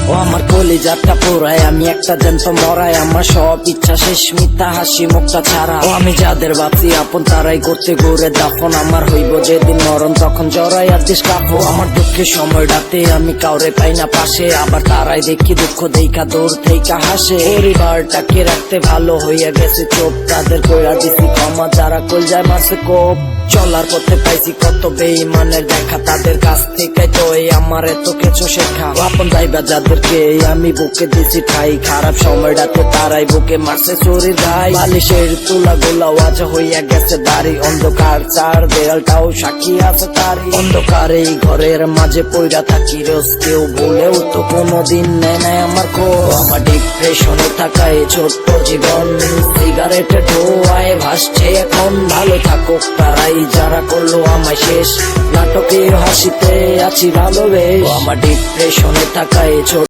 ও আমার কলিজাটা পোড়ায়, আমি একটা জ্যান্ত মরাই, আমার সব ইচ্ছা শেষ, মিথ্যা হাসি মুখটা ছাড়া। ও আমি যাদের ভাবছি আপন তারাই করতে ঘুরে তখন, আমার হইব যেদিন মরণ তখন জড়াই আর দিস কাঁপো। আমার দুঃখের সময়টাতে আমি কাউরে পাই না পাশে, আবার তারাই দেখি দুঃখ দেখা দূর থেকে হাসে। পরিবারটাকে রাখতে ভালো হইয়া গেছে চোপ, তাদের কইরা দিছি ক্ষমা যারা কলজায় মারছে কোপ। চলার পথে পাইছি কত বেঈমানের দেখা, তাদের কাছ থেকে তো এই আমার এত কিছু শেখা। আপন যাইবা যাদেরকে আমি বুকে দিছি ঠাই, খারাপ সময়টাতে তারাই বুকে মারছে চুরির গাই। বালিশের তুলা গোলা ওয়াজ হইয়া গেছে বাড়ি, অন্ধকার চার দেয়ালটাও সাক্ষী আছে তারি। অন্ধকার এই ঘরের মাঝে পইরা থাকি রোজ, কেউ বলেও তো কোনোদিন নেয় নাই আমার খোঁজ। আমার ডিপ্রেশনে থাকা এই ছোট্ট জীবন, সিগারেটে ধোঁয়ায় ভাসছে এখন। ভালো থাকুক তারাই যারা করলো আমায় শেষ, নাটকের হাসিতে আছি ভালোবেস। আমার ডিপ্রেশনে থাকা এই ছোট